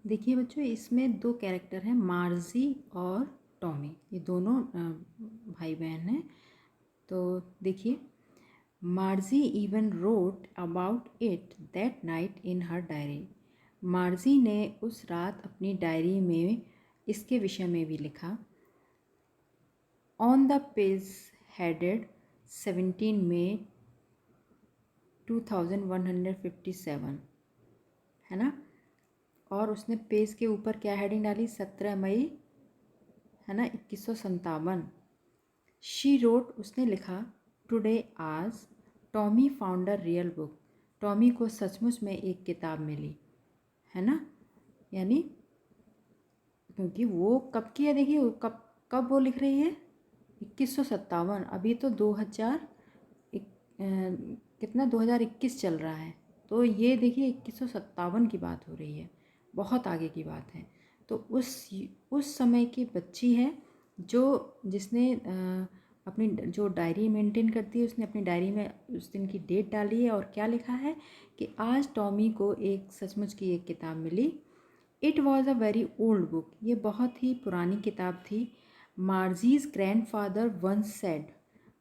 देखिए बच्चों, इसमें दो कैरेक्टर हैं, मार्जी और टॉमी। ये दोनों भाई बहन हैं। तो देखिए, मार्जी even wrote about it that night in her diary. मार्जी ने उस रात अपनी डायरी में इसके विषय में भी लिखा। ऑन द पेज हेडेड 17 मई 2157, है ना। और उसने पेज के ऊपर क्या हेडिंग डाली, 17 मई, है ना, 2157। शी रोट, उसने लिखा, टुडे आज Tommy found a real book. Tommy को सचमुच में एक किताब मिली, है ना। यानी क्योंकि वो कब की है, देखिए वो कब कब वो लिख रही है, 2157। अभी तो 2000 कितना 2021 चल रहा है। तो ये देखिए 2157 की बात हो रही है, बहुत आगे की बात है। तो उस समय की बच्ची है जो जिसने अपनी जो डायरी मेंटेन करती है, उसने अपनी डायरी में उस दिन की डेट डाली है और क्या लिखा है कि आज टॉमी को एक सचमुच की एक किताब मिली। It was a very old book, ये बहुत ही पुरानी किताब थी। Margie's grandfather once said,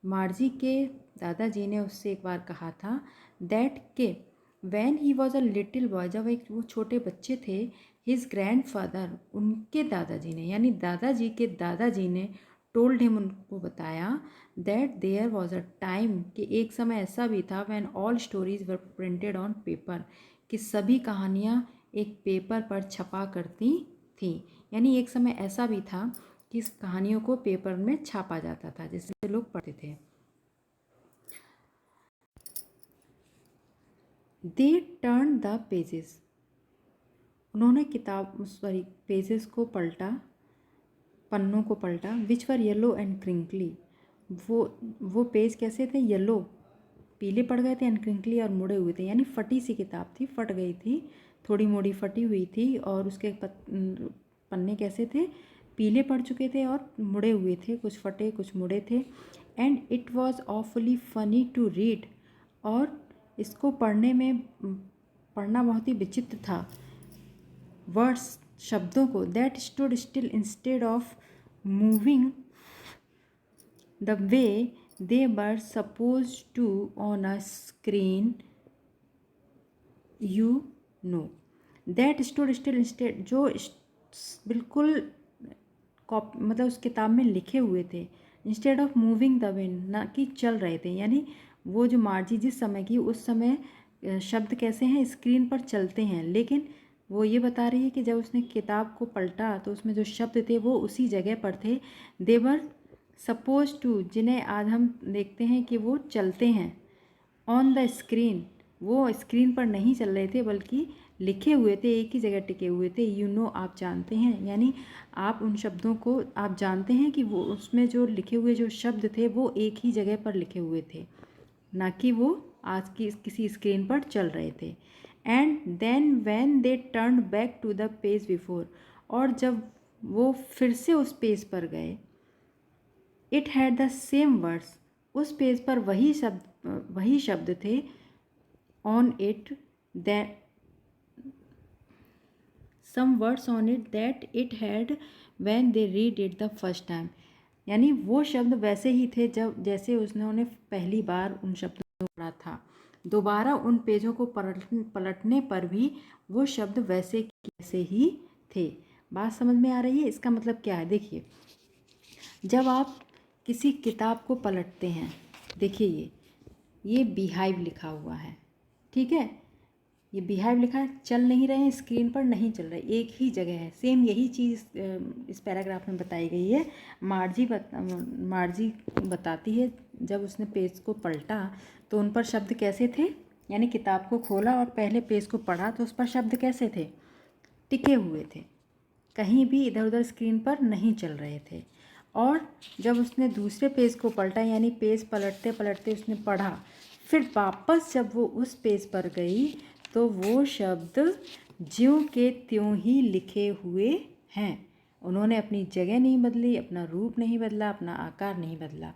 Margie के दादाजी ने उससे एक बार कहा था, दैट के when he was a little boy, जब वो छोटे बच्चे थे, हिज ग्रैंडफादर, उनके दादाजी ने, यानी दादाजी के दादाजी ने, टोल्ड हिम, उनको बताया, that there was a time, कि एक समय ऐसा भी था, when all stories were printed on paper, कि सभी कहानियाँ एक पेपर पर छपा करती थी। यानी एक समय ऐसा भी था कि इस कहानियों को पेपर में छापा जाता था जिससे लोग पढ़ते थे। दे टर्न द पेजेस, उन्होंने पेजेस को पलटा, पन्नों को पलटा, विच वर येलो एंड क्रिंकली, वो पेज कैसे थे, येलो, पीले पड़ गए थे, एंड क्रिंकली, और मुड़े हुए थे। यानी फटी सी किताब थी, फट गई थी, थोड़ी मोड़ी फटी हुई थी, और उसके पन्ने कैसे थे, पीले पड़ चुके थे और मुड़े हुए थे, कुछ फटे कुछ मुड़े थे। And it was awfully funny to read, और इसको पढ़ना बहुत ही विचित्र था। वर्ड्स, शब्दों को, that stood still instead of moving the way they were supposed to on a screen, you know. That stood still instead, जो बिल्कुल मतलब उस किताब में लिखे हुए थे, instead of moving the wind, ना कि चल रहे थे। यानी वो जो मार्जी जिस समय की, उस समय शब्द कैसे हैं, स्क्रीन पर चलते हैं, लेकिन वो ये बता रही है कि जब उसने किताब को पलटा तो उसमें जो शब्द थे वो उसी जगह पर थे। देवर सपोज टू, जिन्हें आज हम देखते हैं कि वो चलते हैं, ऑन द स्क्रीन, वो स्क्रीन पर नहीं चल रहे थे बल्कि लिखे हुए थे, एक ही जगह टिके हुए थे। यू नो, आप जानते हैं, यानी आप उन शब्दों को आप जानते हैं कि वो उसमें जो लिखे हुए जो शब्द थे वो एक ही जगह पर लिखे हुए थे, ना कि वो आज की किसी स्क्रीन पर चल रहे थे। And then when they turn back to the page before, और जब वो फिर से उस पेज पर गए, it had the same words, उस पेज पर वही शब्द थे, on it that same words on it that it had when they read it the first time. यानी वो शब्द वैसे ही थे जब जैसे उन्होंने पहली बार उन शब्दों को पढ़ा था। दोबारा उन पेजों को पलटने पर भी वो शब्द वैसे कैसे ही थे। बात समझ में आ रही है? इसका मतलब क्या है, देखिए, जब आप किसी किताब को पलटते हैं, देखिए ये बिहाइव लिखा हुआ है, ठीक है, ये बिहाइव लिखा है, चल नहीं रहे हैं, स्क्रीन पर नहीं चल रहे, एक ही जगह है। सेम यही चीज़ इस पैराग्राफ में बताई गई है। मार्जी बताती है जब उसने पेज को पलटा तो उन पर शब्द कैसे थे, यानी किताब को खोला और पहले पेज को पढ़ा तो उस पर शब्द कैसे थे, टिके हुए थे, कहीं भी इधर उधर स्क्रीन पर नहीं चल रहे थे। और जब उसने दूसरे पेज को पलटा, यानी पेज पलटते पलटते उसने पढ़ा, फिर वापस जब वो उस पेज पर गई तो वो शब्द ज्यों के त्यों ही लिखे हुए हैं। उन्होंने अपनी जगह नहीं बदली, अपना रूप नहीं बदला, अपना आकार नहीं बदला,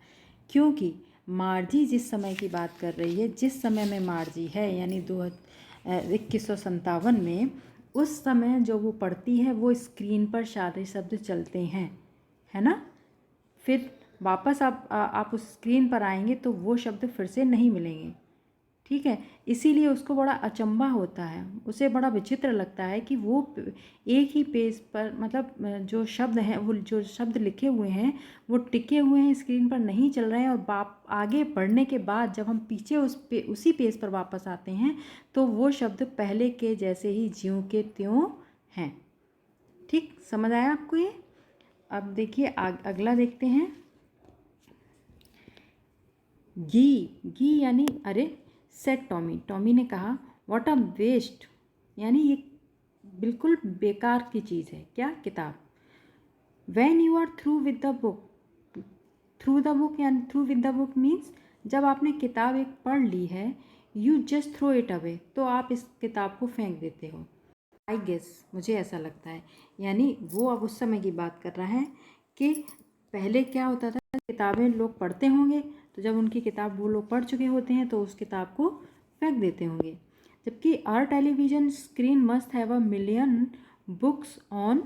क्योंकि मार्जी जिस समय की बात कर रही है, जिस समय में मार्जी है, यानी 2157 में, उस समय जो वो पढ़ती है वो स्क्रीन पर सारे शब्द चलते हैं, है ना। फिर वापस आप उस स्क्रीन पर आएंगे तो वो शब्द फिर से नहीं मिलेंगे, ठीक है। इसीलिए उसको बड़ा अचंभा होता है, उसे बड़ा विचित्र लगता है कि वो एक ही पेज पर, मतलब जो शब्द हैं, वो जो शब्द लिखे हुए हैं वो टिके हुए हैं, स्क्रीन पर नहीं चल रहे हैं। और आगे बढ़ने के बाद जब हम पीछे उसी पेज पर वापस आते हैं तो वो शब्द पहले के जैसे ही ज्यों के त्यों हैं। ठीक, समझ आया आपको ये। अब देखिए अगला देखते हैं। गी यानी अरे, सेट टॉमी, टॉमी ने कहा व्हाट अ वेस्ट, यानी ये बिल्कुल बेकार की चीज़ है। क्या? किताब। When you are through with the book, through the book यानी through with the book means जब आपने किताब एक पढ़ ली है, you just throw it away, तो आप इस किताब को फेंक देते हो। आई गेस, मुझे ऐसा लगता है, यानी वो अब उस समय की बात कर रहा है कि पहले क्या होता था, किताबें लोग पढ़ते होंगे तो जब उनकी किताब वो लोग पढ़ चुके होते हैं तो उस किताब को फेंक देते होंगे। जबकि our television screen must have a million books on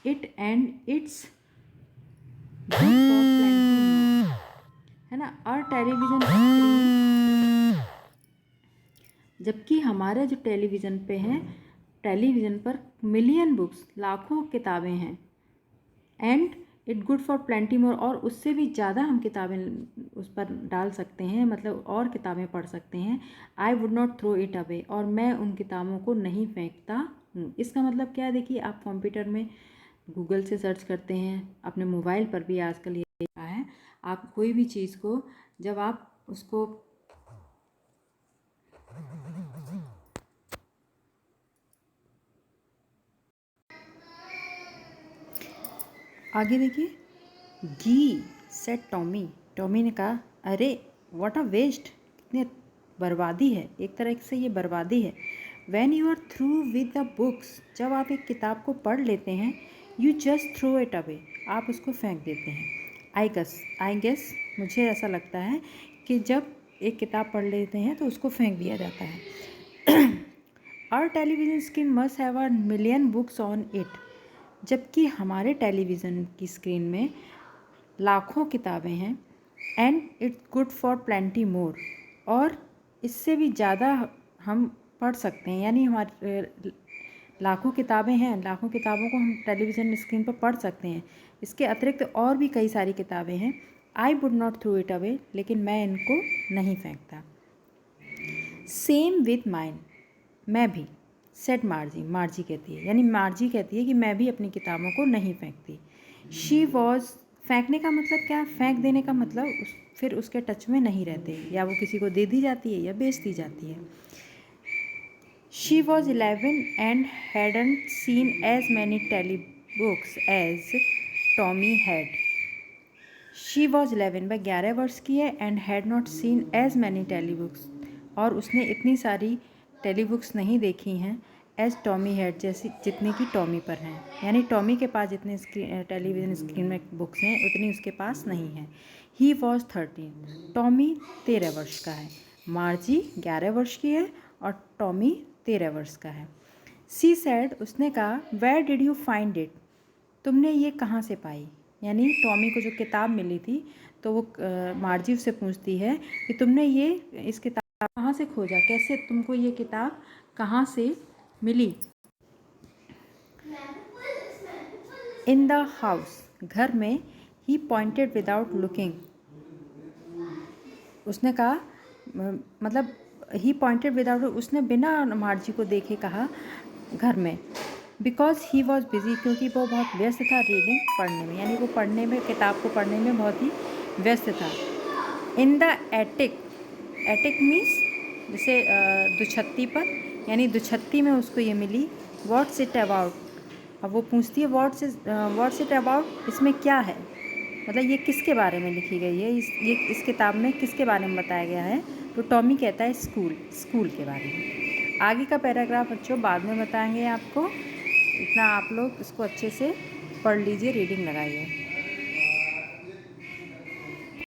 it and it's good for plenty, है ना। आवर टेलीविज़न स्क्रीन, जबकि हमारे जो टेलीविज़न पे हैं, टेलीविज़न पर मिलियन बुक्स, लाखों किताबें हैं, and it good for plenty more, और उससे भी ज़्यादा हम किताबें उस पर डाल सकते हैं, मतलब और किताबें पढ़ सकते हैं। I would not throw it away, और मैं उन किताबों को नहीं फेंकता हूँ। इसका मतलब क्या है? देखिए, आप कंप्यूटर में गूगल से सर्च करते हैं, अपने मोबाइल पर भी आजकल ये देखा है, आप कोई भी चीज़ को जब आप उसको आगे देखिए। गी सेड टॉमी, टॉमी ने कहा अरे व्हाट अ वेस्ट, कितनी बर्बादी है, एक तरह से ये बर्बादी है। When you are through with the books, जब आप एक किताब को पढ़ लेते हैं, you just throw it away, आप उसको फेंक देते हैं। आई गेस, मुझे ऐसा लगता है कि जब एक किताब पढ़ लेते हैं तो उसको फेंक दिया जाता है। Our television screen must have a million books on it, जबकि हमारे टेलीविज़न की स्क्रीन में लाखों किताबें हैं, and it's good for plenty more, और इससे भी ज़्यादा हम पढ़ सकते हैं, यानी हमारे लाखों किताबें हैं, लाखों किताबों को हम टेलीविज़न स्क्रीन पर पढ़ सकते हैं। इसके अतिरिक्त और भी कई सारी किताबें हैं। I would not throw it away, लेकिन मैं इनको नहीं फेंकता। सेम विद माइन, मैं भी, सेड मार्जी, मार्जी कहती है, यानी मार्जी कहती है कि मैं भी अपनी किताबों को नहीं फेंकती। शी वॉज, फेंकने का मतलब क्या? फेंक देने का मतलब फिर उसके टच में नहीं रहते, या वो किसी को दे दी जाती है या बेच दी जाती है। She was 11 and hadn't seen as many telebooks as Tommy had. She was 11, वह 11 वर्ष की है, and had not seen as many telebooks, और उसने इतनी सारी टेली बुक्स नहीं देखी हैं, एज टॉमी हैड, जैसी जितनी की टॉमी पर हैं, यानी टॉमी के पास जितने टेलीविज़न स्क्रीन में बुक्स हैं उतनी उसके पास नहीं है। ही वॉज 13, टॉमी 13 वर्ष का है, मार्जी 11 वर्ष की है और टॉमी 13 वर्ष का है। सी सैड, उसने कहा where did you find it, तुमने ये कहाँ से पाई, यानी टॉमी को जो किताब मिली थी तो वो मार्जी उससे पूछती है कि तुमने ये इस किताब कहाँ से खोजा, कैसे तुमको ये किताब कहाँ से मिली। इन द हाउस, घर में। ही पॉइंटेड विदाउट लुकिंग, उसने कहा मतलब ही पॉइंटेड विदाउट, उसने बिना मार्जी को देखे कहा घर में। बिकॉज ही वॉज बिजी, क्योंकि वो बहुत व्यस्त था रीडिंग, पढ़ने में, यानी वो पढ़ने में, किताब को पढ़ने में बहुत ही व्यस्त था। In the attic, attic means जैसे दुछत्ती पर, यानी दुछत्ती में उसको ये मिली। व्हाट्स इट अबाउट, अब वो पूछती है व्हाट्स इट अबाउट, इसमें क्या है, मतलब ये किसके बारे में लिखी गई है, इस किताब में किसके बारे में बताया गया है। तो टॉमी कहता है स्कूल के बारे में। आगे का पैराग्राफ बच्चों बाद में बताएंगे आपको, इतना आप लोग इसको अच्छे से पढ़ लीजिए, रीडिंग लगाइए।